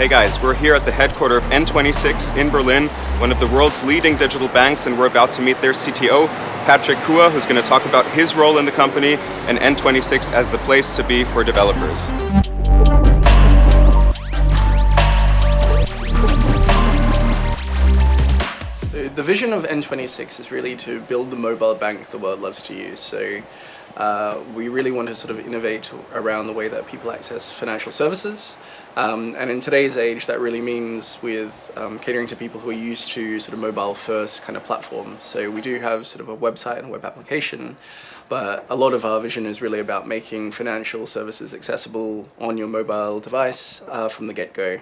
Hey guys, we're here at the headquarters of N26 in Berlin, one of the world's leading digital banks, and we're about to meet their CTO, Patrick Kua, who's going to talk about his role in the company and N26 as the place to be for developers. The vision of N26 is really to build the mobile bank the world loves to use. So we really want to sort of innovate around the way that people access financial services. And in today's age, that really means with catering to people who are used to sort of mobile first kind of platforms. So we do have sort of a website and a web application, but a lot of our vision is really about making financial services accessible on your mobile device from the get-go.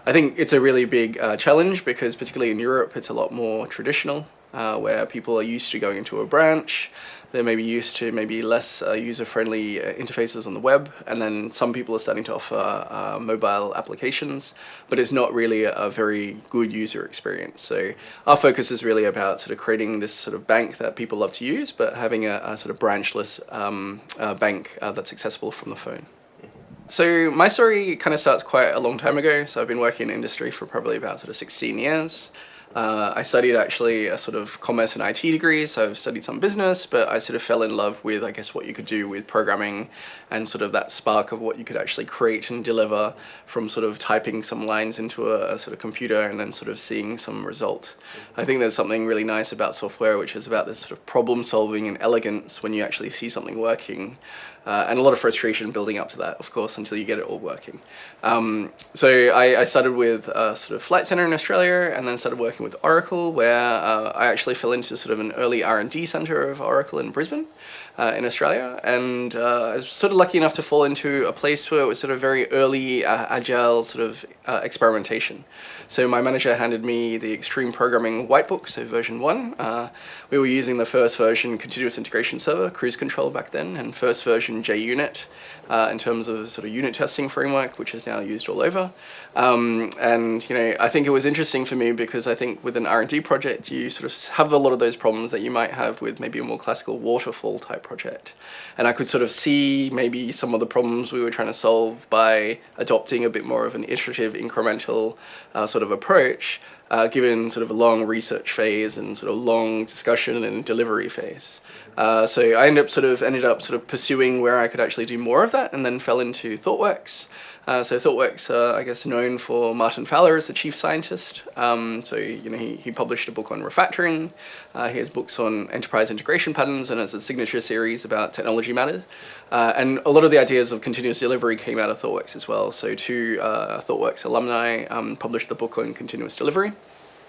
I think it's a really big challenge because particularly in Europe, it's a lot more traditional, where people are used to going into a branch. They're maybe used to maybe less user-friendly interfaces on the web, and then some people are starting to offer mobile applications, but it's not really a very good user experience. So our focus is really about sort of creating this sort of bank that people love to use, but having a sort of branchless bank that's accessible from the phone. So my story kind of starts quite a long time ago. So I've been working in industry for probably about sort of 16 years. I studied actually a sort of commerce and IT degree, so I've studied some business, but I sort of fell in love with, I guess, what you could do with programming and sort of that spark of what you could actually create and deliver from sort of typing some lines into a sort of computer and then sort of seeing some result. I think there's something really nice about software, which is about this sort of problem solving and elegance when you actually see something working. And a lot of frustration building up to that, of course, until you get it all working. So I started with sort of Flight Centre in Australia, and then started working with Oracle, where I actually fell into sort of an early R&D centre of Oracle in Brisbane, in Australia. And I was sort of lucky enough to fall into a place where it was sort of very early, agile sort of experimentation. So my manager handed me the Extreme Programming Whitebook, so version 1. We were using the first version continuous integration server, cruise control back then, and first version JUnit in terms of sort of unit testing framework, which is now used all over. And you know, I think it was interesting for me because I think with an R&D project, you sort of have a lot of those problems that you might have with maybe a more classical waterfall type project. And I could sort of see maybe some of the problems we were trying to solve by adopting a bit more of an iterative, incremental sort of approach, given sort of a long research phase and sort of long discussion and delivery phase. So I ended up pursuing where I could actually do more of that, and then fell into ThoughtWorks. So ThoughtWorks, I guess, known for Martin Fowler as the chief scientist. So you know, he published a book on refactoring. He has books on enterprise integration patterns, and has a signature series about technology matters. And a lot of the ideas of continuous delivery came out of ThoughtWorks as well. So two ThoughtWorks alumni published the book on continuous delivery.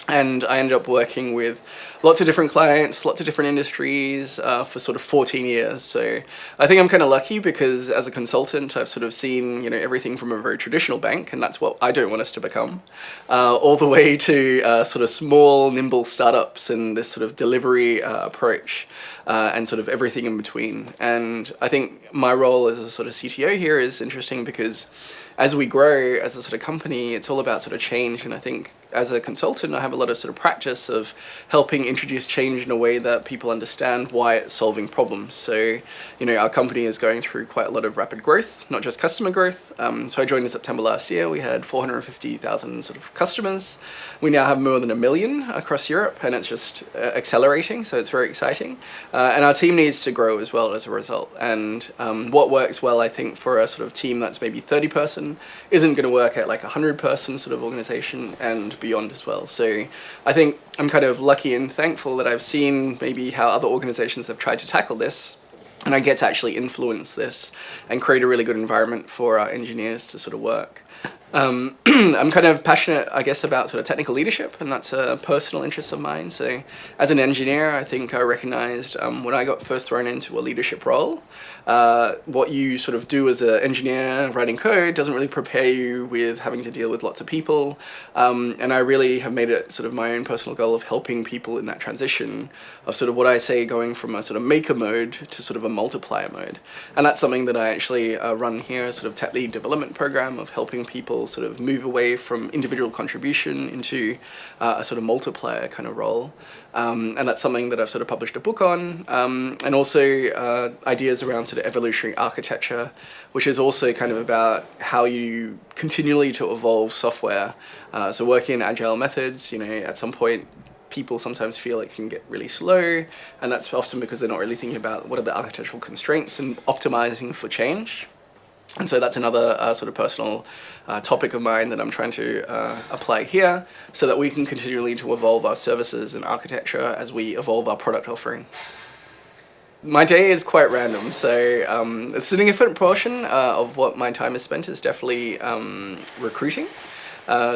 And I ended up working with lots of different clients, lots of different industries for sort of 14 years. So I think I'm kind of lucky because as a consultant, I've sort of seen, you know, everything from a very traditional bank, and that's what I don't want us to become, all the way to sort of small, nimble startups and this sort of delivery approach and sort of everything in between. And I think my role as a sort of CTO here is interesting because as we grow as a sort of company, it's all about sort of change. And I think as a consultant, I have a lot of sort of practice of helping introduce change in a way that people understand why it's solving problems. So, you know, our company is going through quite a lot of rapid growth, not just customer growth. So I joined in September last year. We had 450,000 sort of customers. We now have more than 1 million across Europe, and it's just accelerating. So it's very exciting. And our team needs to grow as well as a result. And what works well, I think, for a sort of team that's maybe 30 person isn't going to work at like 100 person sort of organization and beyond as well. So I think I'm kind of lucky and thankful that I've seen maybe how other organizations have tried to tackle this, and I get to actually influence this and create a really good environment for our engineers to sort of work. I'm kind of passionate, I guess, about sort of technical leadership, and that's a personal interest of mine. So as an engineer, I think I recognized when I got first thrown into a leadership role, what you sort of do as an engineer writing code doesn't really prepare you with having to deal with lots of people. And I really have made it sort of my own personal goal of helping people in that transition of sort of what I say going from a sort of maker mode to sort of a multiplier mode. And that's something that I actually run here, a sort of tech lead development program of helping people will sort of move away from individual contribution into a sort of multiplier kind of role. And that's something that I've sort of published a book on, and also ideas around sort of evolutionary architecture, which is also kind of about how you continually to evolve software. So working in agile methods, at some point people sometimes feel it can get really slow, and that's often because they're not really thinking about what are the architectural constraints and optimizing for change. And so that's another sort of personal topic of mine that I'm trying to apply here, so that we can continually to evolve our services and architecture as we evolve our product offerings. My day is quite random, so a significant portion of what my time is spent is definitely recruiting.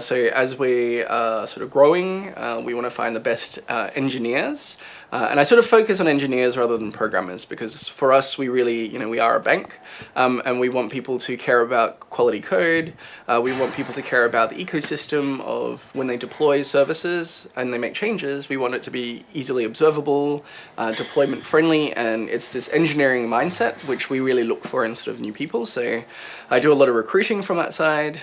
So as we are sort of growing, we want to find the best engineers. And I sort of focus on engineers rather than programmers, because for us, we really, we are a bank, and we want people to care about quality code. We want people to care about the ecosystem of when they deploy services and they make changes. We want it to be easily observable, deployment friendly, and it's this engineering mindset which we really look for in sort of new people. So I do a lot of recruiting from that side.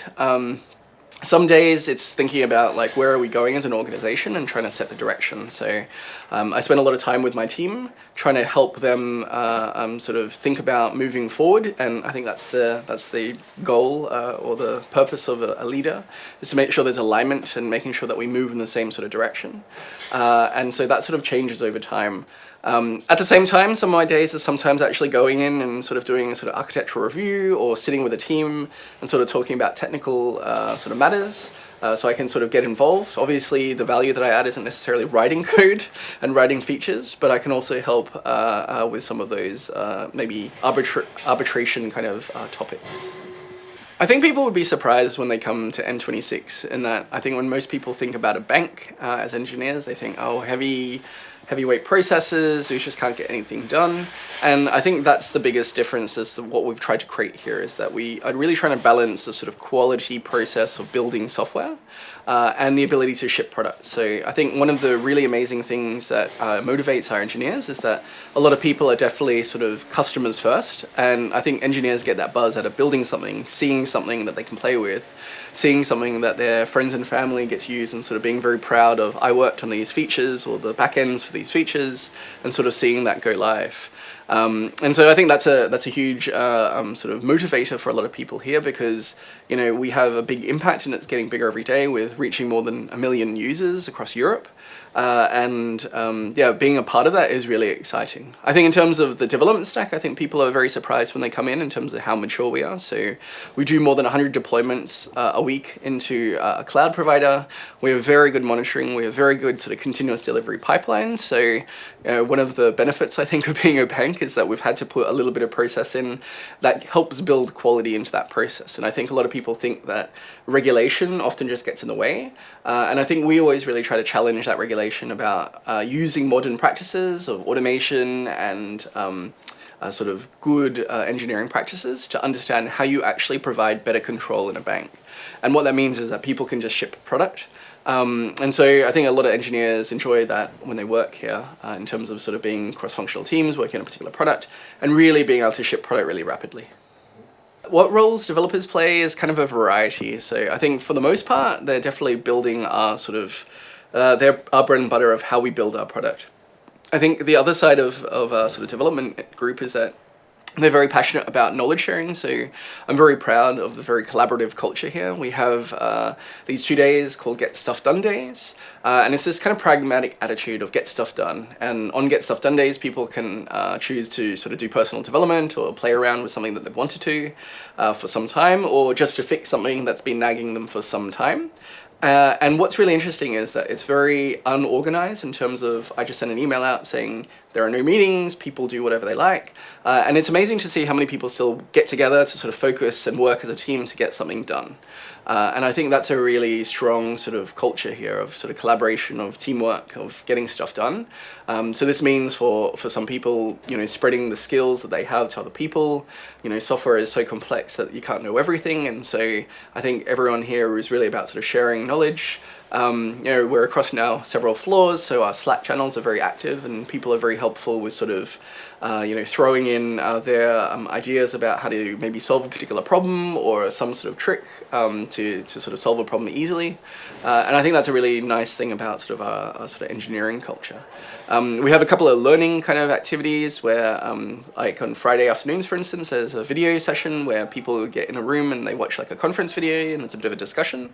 Some days it's thinking about like where are we going as an organization and trying to set the direction. So I spend a lot of time with my team trying to help them sort of think about moving forward, and I think that's the goal or the purpose of a leader, is to make sure there's alignment and making sure that we move in the same sort of direction. And so that sort of changes over time. At the same time, some of my days are sometimes actually going in and sort of doing a sort of architectural review, or sitting with a team and sort of talking about technical sort of matters, so I can sort of get involved. Obviously, the value that I add isn't necessarily writing code and writing features, but I can also help with some of those maybe arbitration kind of topics. I think people would be surprised when they come to N26, in that I think when most people think about a bank as engineers, they think, oh, heavyweight processes, we just can't get anything done. And I think that's the biggest difference as to what we've tried to create here, is that we are really trying to balance the sort of quality process of building software and the ability to ship products. So I think one of the really amazing things that motivates our engineers is that a lot of people are definitely sort of customers first, and I think engineers get that buzz out of building something, seeing something that they can play with, seeing something that their friends and family get to use, and sort of being very proud of, I worked on these features or the backends for these features, and sort of seeing that go live. And so I think that's a huge sort of motivator for a lot of people here, because we have a big impact, and it's getting bigger every day, with reaching more than 1 million users across Europe. Yeah, being a part of that is really exciting. I think in terms of the development stack, I think people are very surprised when they come in terms of how mature we are. So we do more than 100 deployments a week into a cloud provider. We have very good monitoring. We have very good sort of continuous delivery pipelines. So one of the benefits, I think, of being a bank is that we've had to put a little bit of process in that helps build quality into that process. And I think a lot of people think that regulation often just gets in the way. And I think we always really try to challenge that regulation about using modern practices of automation and sort of good engineering practices to understand how you actually provide better control in a bank. And what that means is that people can just ship a product. And so I think a lot of engineers enjoy that when they work here, in terms of sort of being cross-functional teams working on a particular product and really being able to ship product really rapidly. What roles developers play is kind of a variety. So I think for the most part, they're definitely building our sort of they're our bread and butter of how we build our product. I think the other side of our sort of development group is that they're very passionate about knowledge sharing. So I'm very proud of the very collaborative culture here. We have these 2 days called Get Stuff Done Days. And it's this kind of pragmatic attitude of get stuff done. And on Get Stuff Done Days, people can choose to sort of do personal development or play around with something that they've wanted to for some time, or just to fix something that's been nagging them for some time. And what's really interesting is that it's very unorganized in terms of, I just send an email out saying there are no meetings, people do whatever they like. And it's amazing to see how many people still get together to sort of focus and work as a team to get something done. And I think that's a really strong sort of culture here of sort of collaboration, of teamwork, of getting stuff done. So this means for some people, spreading the skills that they have to other people. Software is so complex that you can't know everything. And so I think everyone here is really about sort of sharing knowledge, We're across now several floors, so our Slack channels are very active, and people are very helpful with sort of throwing in their ideas about how to maybe solve a particular problem or some sort of trick to sort of solve a problem easily. And I think that's a really nice thing about sort of our sort of engineering culture. We have a couple of learning kind of activities where, like on Friday afternoons, for instance, there's a video session where people get in a room and they watch like a conference video, and it's a bit of a discussion.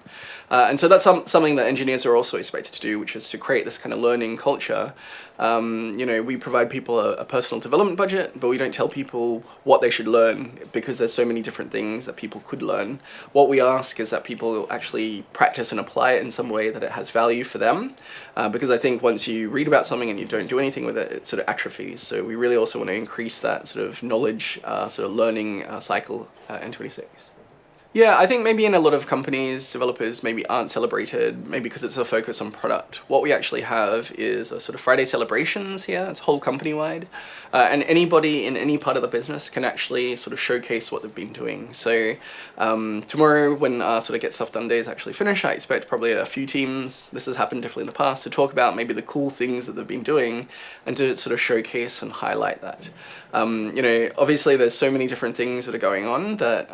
And so that's something that engineers are also expected to do, which is to create this kind of learning culture. We provide people a personal development budget, but we don't tell people what they should learn because there's so many different things that people could learn. What we ask is that people actually practice and apply it in some way that it has value for them, because I think once you read about something and you don't do anything with it, it sort of atrophies. So we really also want to increase that sort of knowledge, sort of learning cycle at N26. Yeah, I think maybe in a lot of companies, developers maybe aren't celebrated, maybe because it's a focus on product. What we actually have is a sort of Friday celebrations here. It's whole company-wide. And anybody in any part of the business can actually sort of showcase what they've been doing. So tomorrow, when our sort of Get Stuff Done days actually finish, I expect probably a few teams, this has happened definitely in the past, to talk about maybe the cool things that they've been doing and to sort of showcase and highlight that. Obviously there's so many different things that are going on that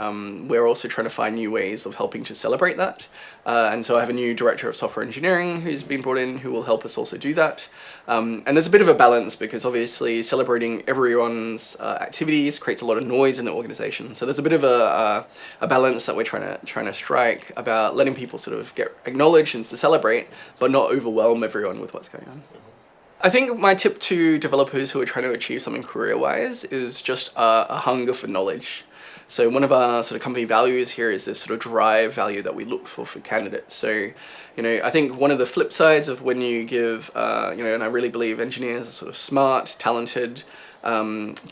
we're also trying to find new ways of helping to celebrate that. And so I have a new Director of Software Engineering who's been brought in who will help us also do that. And there's a bit of a balance because obviously celebrating everyone's activities creates a lot of noise in the organization. So there's a bit of a balance that we're trying to strike about letting people sort of get acknowledged and to celebrate, but not overwhelm everyone with what's going on. I think my tip to developers who are trying to achieve something career-wise is just a hunger for knowledge. So one of our sort of company values here is this sort of drive value that we look for candidates. So, I think one of the flip sides of when you give, and I really believe engineers are sort of smart, talented,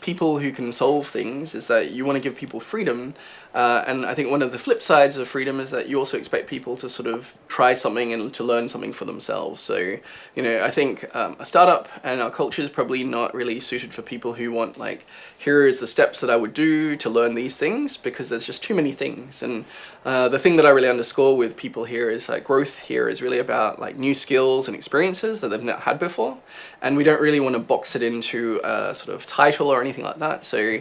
people who can solve things, is that you want to give people freedom. And I think one of the flip sides of freedom is that you also expect people to sort of try something and to learn something for themselves. So, I think a startup and our culture is probably not really suited for people who want like, here is the steps that I would do to learn these things, because there's just too many things. And the thing that I really underscore with people here is like growth here is really about like new skills and experiences that they've not had before. And we don't really want to box it into a sort of title or anything like that. So,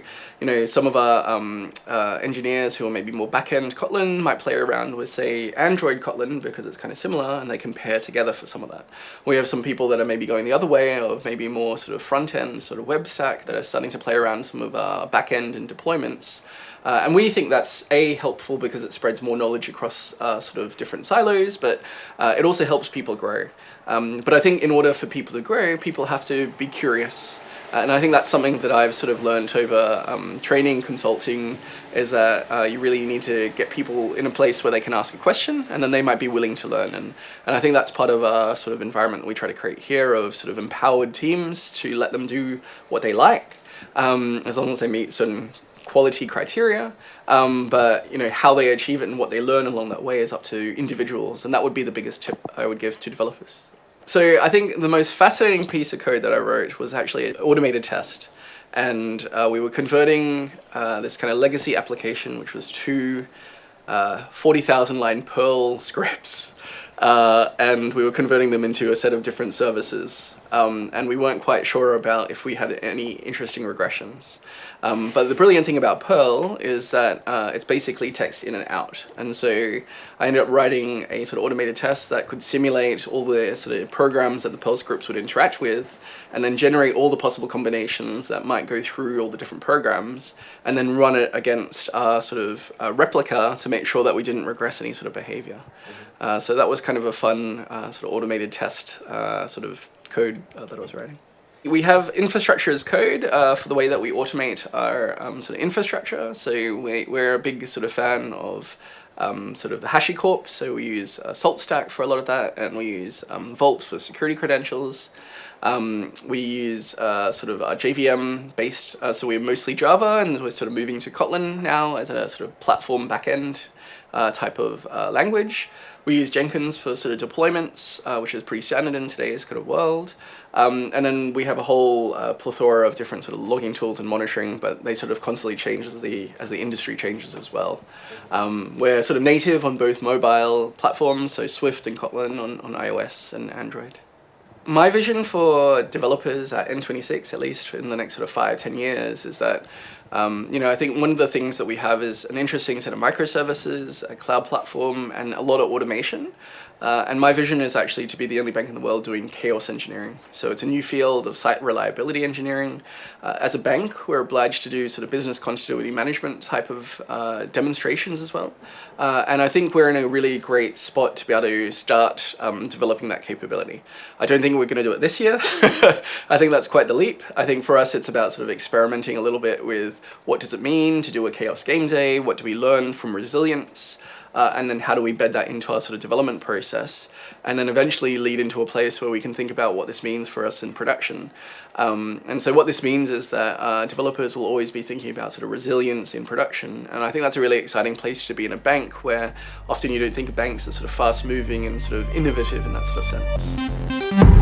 some of our engineers who are maybe more back-end Kotlin might play around with, say, Android Kotlin because it's kind of similar and they can pair together for some of that. We have some people that are maybe going the other way of maybe more sort of front-end, sort of web stack that are starting to play around some of our back-end and deployments. And we think that's helpful because it spreads more knowledge across sort of different silos, but it also helps people grow. But I think in order for people to grow, people have to be curious. And I think that's something that I've sort of learned over training, consulting, is that you really need to get people in a place where they can ask a question and then they might be willing to learn. And I think that's part of our sort of environment that we try to create here, of sort of empowered teams to let them do what they like, as long as they meet certain quality criteria, but how they achieve it and what they learn along that way is up to individuals, and that would be the biggest tip I would give to developers. So I think the most fascinating piece of code that I wrote was actually an automated test, and we were converting this kind of legacy application, which was two 40,000 line Perl scripts, and we were converting them into a set of different services, and we weren't quite sure about if we had any interesting regressions. But the brilliant thing about Perl is that it's basically text in and out. And so I ended up writing a sort of automated test that could simulate all the sort of programs that the Perl scripts would interact with, and then generate all the possible combinations that might go through all the different programs, and then run it against our sort of replica to make sure that we didn't regress any sort of behavior. So that was kind of a fun sort of automated test sort of code that I was writing. We have infrastructure as code for the way that we automate our sort of infrastructure. So we're a big sort of fan of sort of the HashiCorp. So we use SaltStack for a lot of that, and we use Vault for security credentials. We use sort of JVM based, so we're mostly Java, and we're sort of moving to Kotlin now as a sort of platform backend. type of language. We use Jenkins for sort of deployments, which is pretty standard in today's kind of world. And then we have a whole plethora of different sort of logging tools and monitoring, but they sort of constantly change as the industry changes as well. We're sort of native on both mobile platforms, so Swift and Kotlin on iOS and Android. My vision for developers at N26, at least in the next sort of 5-10 years, is that I think one of the things that we have is an interesting set of microservices, a cloud platform, and a lot of automation. And my vision is actually to be the only bank in the world doing chaos engineering. So it's a new field of site reliability engineering. As a bank, we're obliged to do sort of business continuity management type of demonstrations as well. And I think we're in a really great spot to be able to start developing that capability. I don't think we're going to do it this year. I think that's quite the leap. I think for us, it's about sort of experimenting a little bit with what does it mean to do a chaos game day? What do we learn from resilience? And then how do we bed that into our sort of development process, and then eventually lead into a place where we can think about what this means for us in production. And so what this means is that developers will always be thinking about sort of resilience in production, and I think that's a really exciting place to be in a bank where often you don't think of banks as sort of fast moving and sort of innovative in that sort of sense.